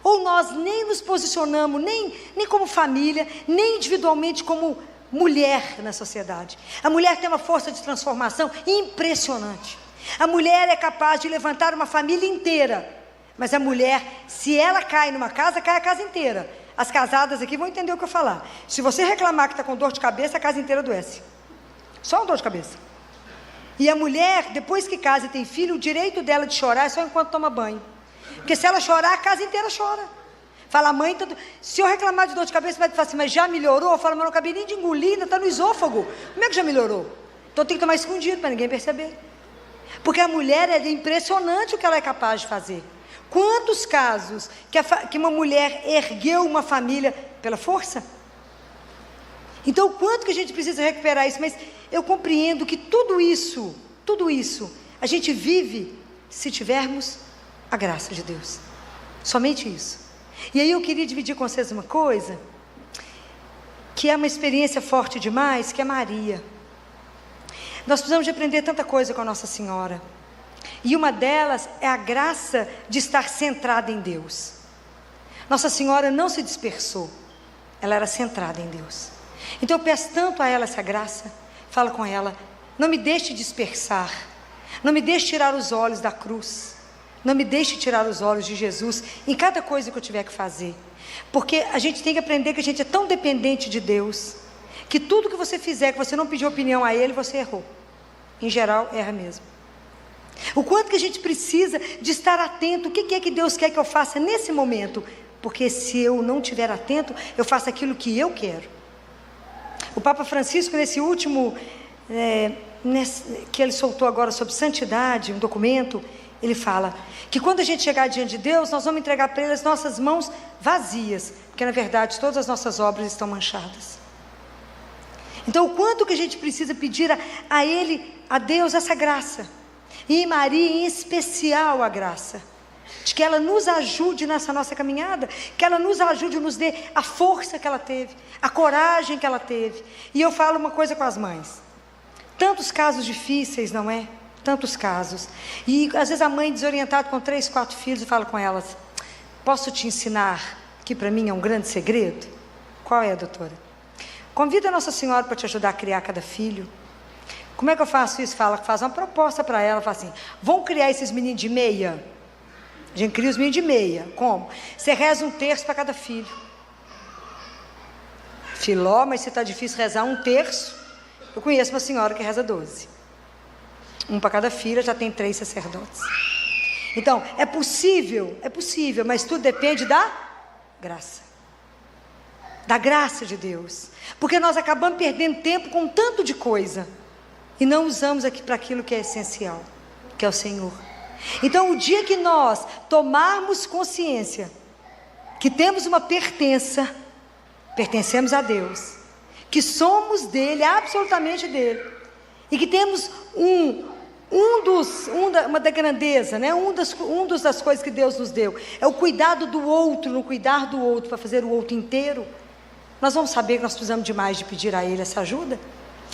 ou nós nem nos posicionamos, nem como família, nem individualmente como mulher na sociedade. A mulher tem uma força de transformação impressionante. A mulher é capaz de levantar uma família inteira, mas a mulher, se ela cai numa casa, cai a casa inteira. As casadas aqui vão entender o que eu falar. Se você reclamar que está com dor de cabeça, a casa inteira adoece. Só uma dor de cabeça. E a mulher, depois que casa e tem filho, o direito dela de chorar é só enquanto toma banho. Porque se ela chorar, a casa inteira chora. Fala, mãe, se eu reclamar de dor de cabeça, vai falar assim, mas já melhorou? Fala, mas não acabei nem de engolir, ainda está no esôfago. Como é que já melhorou? Então tem que tomar escondido para ninguém perceber. Porque a mulher, é impressionante o que ela é capaz de fazer. Quantos casos que uma mulher ergueu uma família pela força? Então o quanto que a gente precisa recuperar isso, mas eu compreendo que tudo isso, a gente vive se tivermos a graça de Deus, somente isso. E aí eu queria dividir com vocês uma coisa, que é uma experiência forte demais, que é Maria. Nós precisamos de aprender tanta coisa com a Nossa Senhora, e uma delas é a graça de estar centrada em Deus. Nossa Senhora não se dispersou, ela era centrada em Deus. Então eu peço tanto a ela essa graça, fala com ela, não me deixe dispersar, não me deixe tirar os olhos da cruz, não me deixe tirar os olhos de Jesus em cada coisa que eu tiver que fazer, porque a gente tem que aprender que a gente é tão dependente de Deus, que tudo que você fizer, que você não pediu opinião a Ele, você errou. Em geral, erra mesmo. O quanto que a gente precisa de estar atento, o que é que Deus quer que eu faça nesse momento, porque se eu não estiver atento, eu faço aquilo que eu quero. O Papa Francisco, nesse último, que ele soltou agora sobre santidade, um documento, ele fala que quando a gente chegar diante de Deus, nós vamos entregar para Ele as nossas mãos vazias, porque na verdade todas as nossas obras estão manchadas. Então o quanto que a gente precisa pedir a Ele, a Deus, essa graça, e em Maria em especial a graça, de que ela nos ajude nessa nossa caminhada, que ela nos ajude, nos dê a força que ela teve, a coragem que ela teve. E eu falo uma coisa com as mães, tantos casos difíceis, não é? Tantos casos, e às vezes a mãe desorientada com 3, 4 filhos, e fala com elas, posso te ensinar que para mim é um grande segredo? Qual é, doutora? Convida a Nossa Senhora para te ajudar a criar cada filho. Como é que eu faço isso? Faz uma proposta para ela, fala assim, vão criar esses meninos de meia? A gente cria os meninos de meia, como? Você reza 1/3 para cada filho. Filó, mas se está difícil rezar 1/3, eu conheço uma senhora que reza 12. Um para cada filha, já tem 3 sacerdotes. Então, é possível, mas tudo depende da graça. Da graça de Deus. Porque nós acabamos perdendo tempo com tanto de coisa. e não usamos aqui para aquilo que é essencial, que é o Senhor. Então, o dia que nós tomarmos consciência que temos uma pertença, pertencemos a Deus, que somos dele, absolutamente dele, e que temos uma da grandeza, né? Das coisas que Deus nos deu, é o cuidado do outro, no cuidar do outro, para fazer o outro inteiro. Nós vamos saber que nós precisamos demais de pedir a Ele essa ajuda,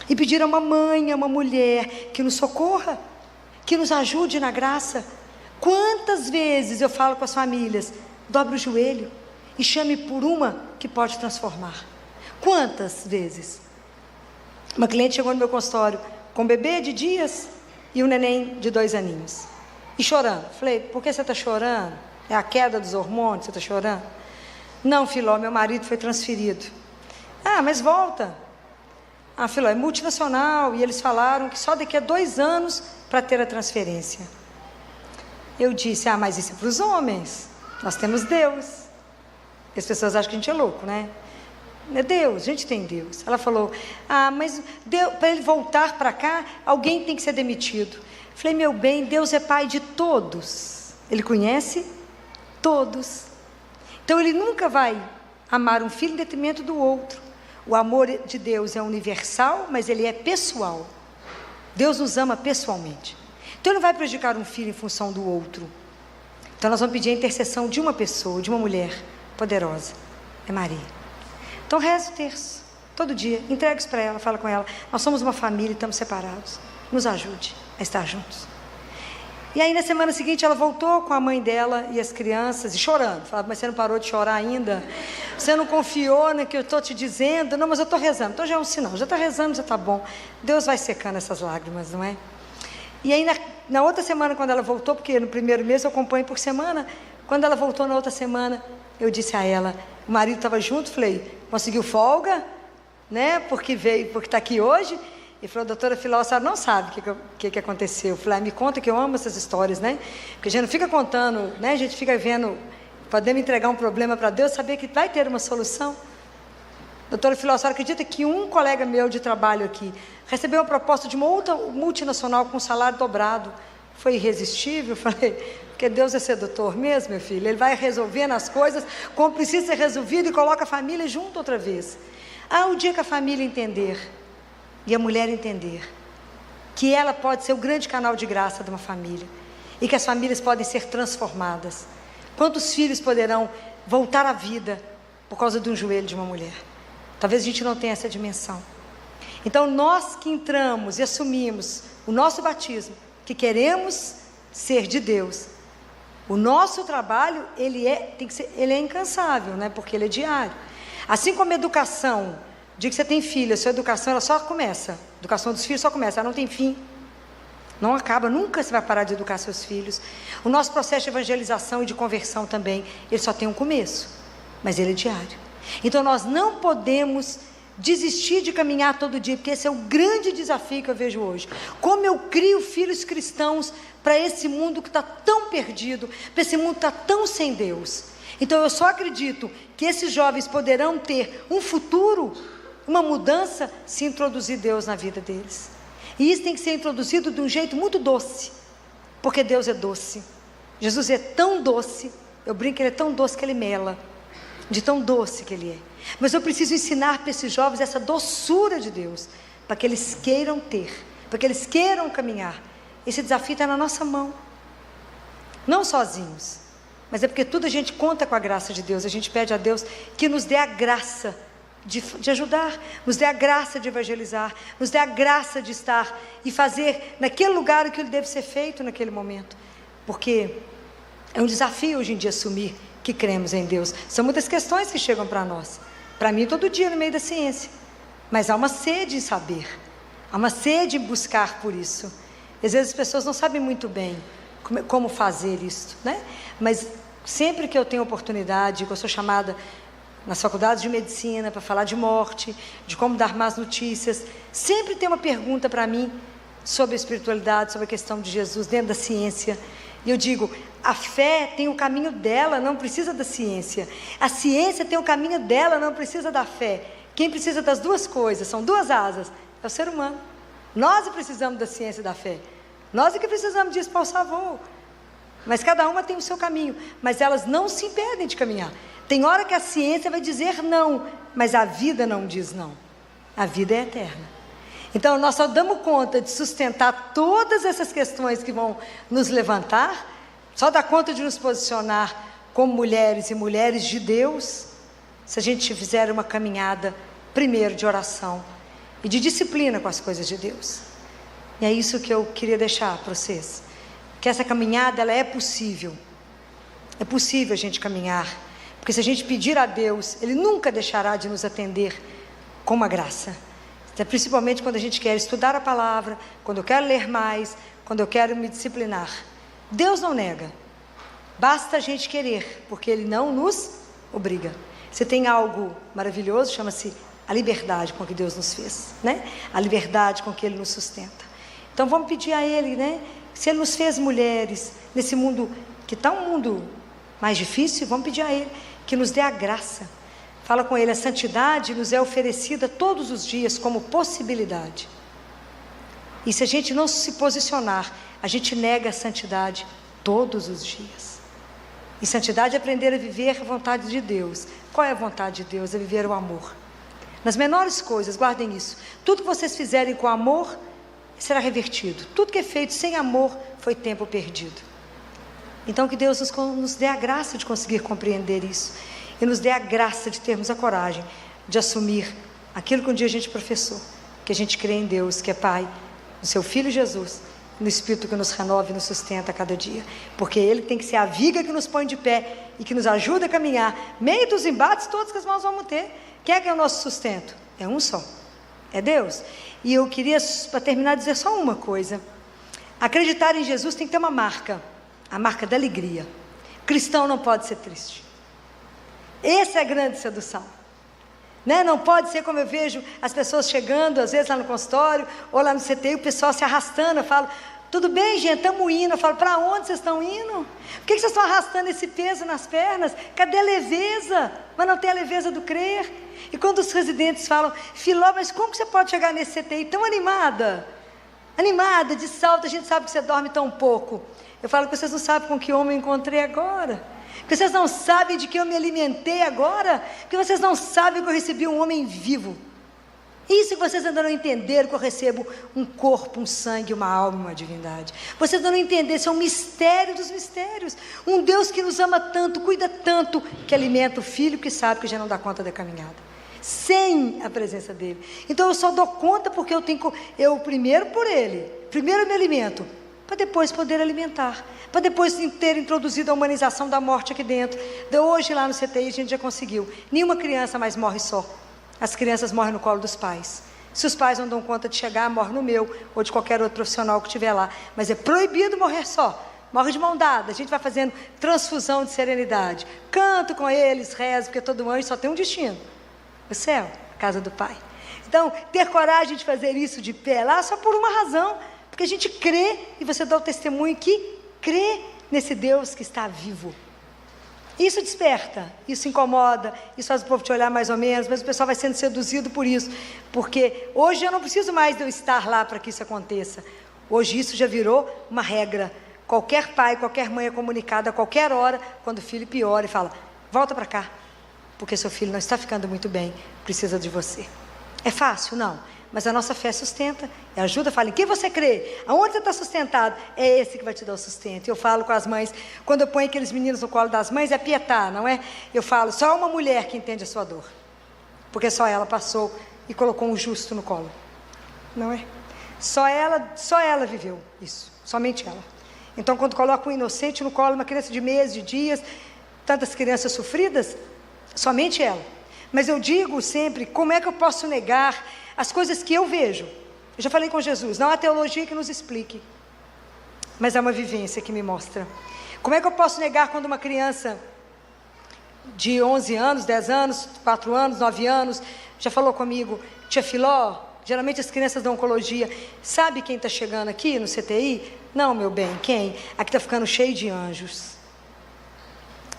e pedir a uma mãe, a uma mulher, que nos socorra, que nos ajude na graça. Quantas vezes eu falo com as famílias, dobre o joelho, e chame por uma que pode transformar. Quantas vezes? Uma cliente chegou no meu consultório, com um bebê de dias, e um neném de 2 aninhos, e chorando. Falei, por que você está chorando? É a queda dos hormônios, você está chorando? Não, Filó, meu marido foi transferido. Ah, mas volta. Ah, Filó, é multinacional, e eles falaram que só daqui a 2 anos para ter a transferência. Eu disse, mas isso é para os homens, nós temos Deus. E as pessoas acham que a gente é louco, né? É Deus, a gente tem Deus. Ela falou, mas para ele voltar para cá, alguém tem que ser demitido. Falei, meu bem, Deus é pai de todos, Ele conhece todos. Então Ele nunca vai amar um filho em detrimento do outro. O amor de Deus é universal, mas ele é pessoal. Deus nos ama pessoalmente. Então Ele não vai prejudicar um filho em função do outro. Então nós vamos pedir a intercessão de uma pessoa, de uma mulher poderosa, é Maria. Então reze o terço, todo dia, entregue isso para ela, fala com ela, nós somos uma família, estamos separados, nos ajude a estar juntos. E aí na semana seguinte ela voltou com a mãe dela e as crianças, e chorando, falava, mas você não parou de chorar ainda? Você não confiou no que eu estou te dizendo? Não, mas eu estou rezando. Então já é um sinal, já está rezando, já está bom. Deus vai secando essas lágrimas, não é? E aí na outra semana, quando ela voltou, porque no primeiro mês eu acompanho por semana, quando ela voltou na outra semana, eu disse a ela, o marido estava junto, falei, conseguiu folga, né? Porque está aqui hoje. E falou, doutora Filó, a senhora não sabe o que aconteceu. Eu falei, me conta, que eu amo essas histórias, né? Porque a gente não fica contando, né? A gente fica vendo, podemos entregar um problema para Deus, saber que vai ter uma solução. Doutora Filó, a senhora acredita que um colega meu de trabalho aqui recebeu uma proposta de uma outra multinacional com salário dobrado? Foi irresistível. Eu falei, porque Deus é sedutor mesmo, meu filho. Ele vai resolvendo as coisas como precisa ser resolvido e coloca a família junto outra vez. O dia que a família entender, e a mulher entender, que ela pode ser o grande canal de graça de uma família, e que as famílias podem ser transformadas. Quantos filhos poderão voltar à vida por causa de um joelho de uma mulher? Talvez a gente não tenha essa dimensão. Então nós que entramos e assumimos o nosso batismo, que queremos ser de Deus, o nosso trabalho, ele é incansável, né? Porque ele é diário. Assim como a educação, o dia que você tem filho, a sua educação ela só começa, a educação dos filhos só começa, ela não tem fim, não acaba, nunca você vai parar de educar seus filhos. O nosso processo de evangelização e de conversão também, ele só tem um começo, mas ele é diário. Então nós não podemos desistir de caminhar todo dia, porque esse é o grande desafio que eu vejo hoje. Como eu crio filhos cristãos para esse mundo que está tão perdido, para esse mundo que está tão sem Deus. Então eu só acredito que esses jovens poderão ter um futuro, uma mudança, se introduzir Deus na vida deles. E isso tem que ser introduzido de um jeito muito doce, porque Deus é doce. Jesus é tão doce, eu brinco que Ele é tão doce que Ele mela, de tão doce que Ele é. Mas eu preciso ensinar para esses jovens essa doçura de Deus, para que eles queiram ter, para que eles queiram caminhar. Esse desafio está na nossa mão, não sozinhos, mas é porque tudo a gente conta com a graça de Deus. A gente pede a Deus que nos dê a graça de ajudar, nos dê a graça de evangelizar, nos dê a graça de estar e fazer naquele lugar o que deve ser feito naquele momento, porque é um desafio hoje em dia assumir que cremos em Deus. São muitas questões que chegam para nós, para mim todo dia no meio da ciência, mas há uma sede em saber, há uma sede em buscar por isso. Às vezes as pessoas não sabem muito bem como fazer isso, né? Mas sempre que eu tenho oportunidade, que eu sou chamada nas faculdades de medicina para falar de morte, de como dar más notícias, sempre tem uma pergunta para mim sobre a espiritualidade, sobre a questão de Jesus dentro da ciência. E eu digo, a fé tem o caminho dela, não precisa da ciência. A ciência tem o caminho dela, não precisa da fé. Quem precisa das duas coisas, são duas asas, é o ser humano. Nós precisamos da ciência da fé. Nós é que precisamos disso para o sabor. Mas cada uma tem o seu caminho. Mas elas não se impedem de caminhar. Tem hora que a ciência vai dizer não, mas a vida não diz não. A vida é eterna. Então nós só damos conta de sustentar todas essas questões que vão nos levantar, só dá conta de nos posicionar como mulheres e mulheres de Deus, se a gente fizer uma caminhada, primeiro de oração e de disciplina com as coisas de Deus. E é isso que eu queria deixar para vocês, que essa caminhada, ela é possível. É possível a gente caminhar, porque se a gente pedir a Deus, Ele nunca deixará de nos atender com uma graça. Principalmente quando a gente quer estudar a palavra, quando eu quero ler mais, quando eu quero me disciplinar. Deus não nega, basta a gente querer, porque Ele não nos obriga. Você tem algo maravilhoso, chama-se a liberdade com que Deus nos fez, né? A liberdade com que Ele nos sustenta. Então vamos pedir a Ele, né? Se Ele nos fez mulheres, nesse mundo que está um mundo mais difícil, vamos pedir a Ele que nos dê a graça. Fala com Ele, a santidade nos é oferecida todos os dias como possibilidade. E se a gente não se posicionar, a gente nega a santidade todos os dias. E santidade é aprender a viver a vontade de Deus. Qual é a vontade de Deus? É viver o amor. Nas menores coisas, guardem isso. Tudo que vocês fizerem com amor, será revertido. Tudo que é feito sem amor, foi tempo perdido. Então que Deus nos dê a graça de conseguir compreender isso. E nos dê a graça de termos a coragem de assumir aquilo que um dia a gente professou. Que a gente crê em Deus, que é Pai, no seu Filho Jesus, no Espírito que nos renova e nos sustenta a cada dia. Porque Ele tem que ser a viga que nos põe de pé e que nos ajuda a caminhar. Meio dos embates todos que nós vamos ter. Quem é que é o nosso sustento? É um só. É Deus. E eu queria, para terminar, dizer só uma coisa. Acreditar em Jesus tem que ter uma marca. A marca da alegria. Cristão não pode ser triste. Essa é a grande sedução, né? Não pode ser como eu vejo as pessoas chegando, às vezes lá no consultório, ou lá no CTI, o pessoal se arrastando. Eu falo, tudo bem gente, estamos indo. Eu falo, para onde vocês estão indo? Por que vocês estão arrastando esse peso nas pernas? Cadê a leveza? Mas não tem a leveza do crer. E quando os residentes falam, Filó, mas como que você pode chegar nesse CTI tão animada? Animada, de salto, a gente sabe que você dorme tão pouco. Eu falo que vocês não sabem com que homem eu encontrei agora. Porque vocês não sabem de que eu me alimentei agora. Porque vocês não sabem que eu recebi um homem vivo. Isso que vocês ainda não entenderam, que eu recebo um corpo, um sangue, uma alma, uma divindade. Vocês ainda não entenderam, isso é um mistério dos mistérios. Um Deus que nos ama tanto, cuida tanto, que alimenta o filho que sabe que já não dá conta da caminhada. Sem a presença dele. Então eu só dou conta porque eu primeiro por ele. Primeiro eu me alimento, para depois poder alimentar. Para depois ter introduzido a humanização da morte aqui dentro. De hoje lá no CTI a gente já conseguiu. Nenhuma criança mais morre só. As crianças morrem no colo dos pais. Se os pais não dão conta de chegar, morre no meu, ou de qualquer outro profissional que estiver lá. Mas é proibido morrer só. Morre de mão dada. A gente vai fazendo transfusão de serenidade. Canto com eles, rezo, porque todo anjo só tem um destino. O céu, a casa do Pai. Então, ter coragem de fazer isso de pé lá, só por uma razão. Porque a gente crê, e você dá o testemunho que crê nesse Deus que está vivo. Isso desperta, isso incomoda, isso faz o povo te olhar mais ou menos, mas o pessoal vai sendo seduzido por isso, porque hoje eu não preciso mais de eu estar lá para que isso aconteça. Hoje isso já virou uma regra. Qualquer pai, qualquer mãe é comunicado a qualquer hora, quando o filho piora e fala, volta para cá, porque seu filho não está ficando muito bem, precisa de você. É fácil? Não. Mas a nossa fé sustenta, e ajuda, fala, em quem você crê? Aonde você está sustentado? É esse que vai te dar o sustento. Eu falo com as mães, quando eu ponho aqueles meninos no colo das mães, é pietar, não é? Eu falo, só uma mulher que entende a sua dor, porque só ela passou e colocou um justo no colo, não é? Só ela viveu isso, somente ela. Então quando coloca um inocente no colo, uma criança de meses, de dias, tantas crianças sofridas, somente ela. Mas eu digo sempre, como é que eu posso negar as coisas que eu vejo? Eu já falei com Jesus, não há teologia que nos explique, mas há uma vivência que me mostra. Como é que eu posso negar quando uma criança de 11 anos, 10 anos, 4 anos, 9 anos, já falou comigo, tia Filó, geralmente as crianças da oncologia, sabe quem está chegando aqui no CTI? Não, meu bem, quem? Aqui está ficando cheio de anjos.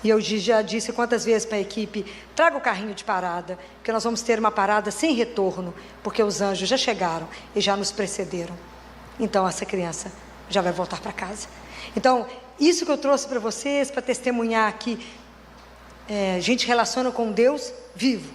E eu já disse quantas vezes para a equipe, traga o carrinho de parada, porque nós vamos ter uma parada sem retorno, porque os anjos já chegaram e já nos precederam. Então essa criança já vai voltar para casa. Então, isso que eu trouxe para vocês, para testemunhar aqui, a gente relaciona com Deus vivo,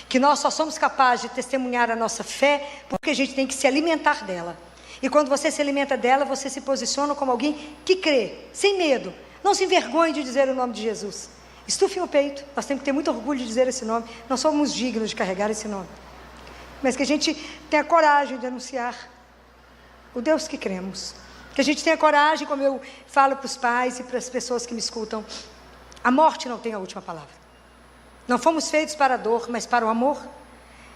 que nós só somos capazes de testemunhar a nossa fé, porque a gente tem que se alimentar dela. E quando você se alimenta dela, você se posiciona como alguém que crê, sem medo. Não se envergonhe de dizer o nome de Jesus. Estufe o peito, nós temos que ter muito orgulho de dizer esse nome. Não somos dignos de carregar esse nome. Mas que a gente tenha coragem de anunciar o Deus que cremos. Que a gente tenha coragem, como eu falo para os pais e para as pessoas que me escutam, a morte não tem a última palavra. Não fomos feitos para a dor, mas para o amor.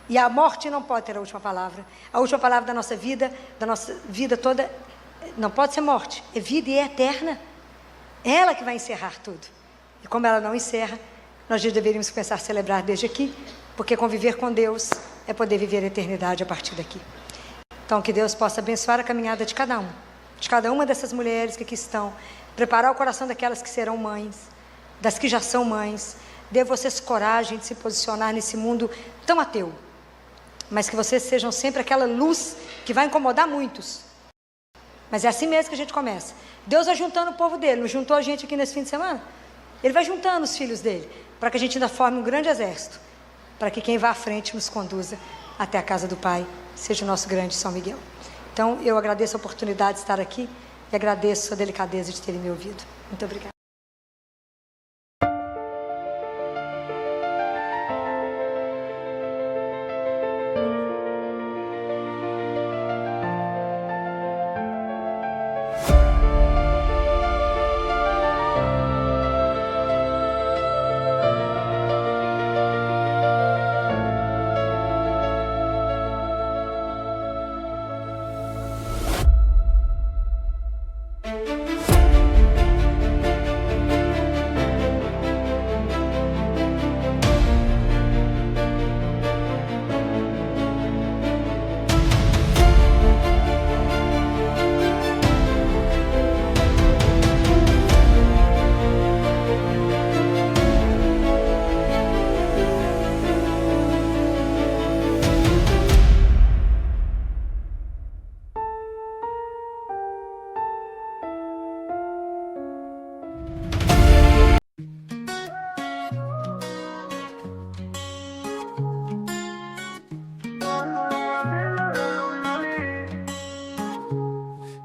E a morte não pode ter a última palavra. A última palavra da nossa vida toda, não pode ser morte, é vida e é eterna. É ela que vai encerrar tudo. E como ela não encerra, nós já deveríamos começar a celebrar desde aqui, porque conviver com Deus é poder viver a eternidade a partir daqui. Então, que Deus possa abençoar a caminhada de cada uma dessas mulheres que aqui estão, preparar o coração daquelas que serão mães, das que já são mães. Dê vocês coragem de se posicionar nesse mundo tão ateu, mas que vocês sejam sempre aquela luz que vai incomodar muitos. Mas é assim mesmo que a gente começa. Deus vai juntando o povo dele, não juntou a gente aqui nesse fim de semana? Ele vai juntando os filhos dele, para que a gente ainda forme um grande exército, para que quem vá à frente nos conduza até a casa do Pai, seja o nosso grande São Miguel. Então, eu agradeço a oportunidade de estar aqui e agradeço a delicadeza de terem me ouvido. Muito obrigada.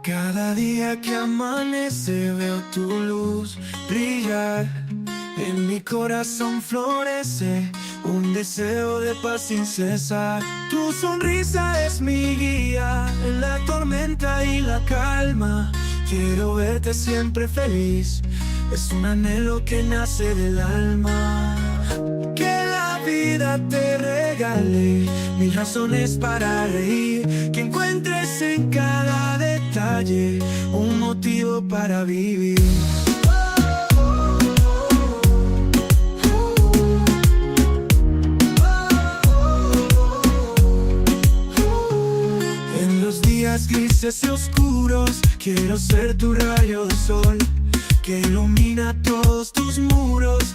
Cada día que amanece veo tu luz brillar. En mi corazón florece un deseo de paz sin cesar. Tu sonrisa es mi guía en la tormenta y la calma. Quiero verte siempre feliz, es un anhelo que nace del alma. Que la vida te regale mil razones para reír, que encuentres en cada detalle un motivo para vivir. En los días grises y oscuros quiero ser tu rayo de sol, que ilumina todos tus muros.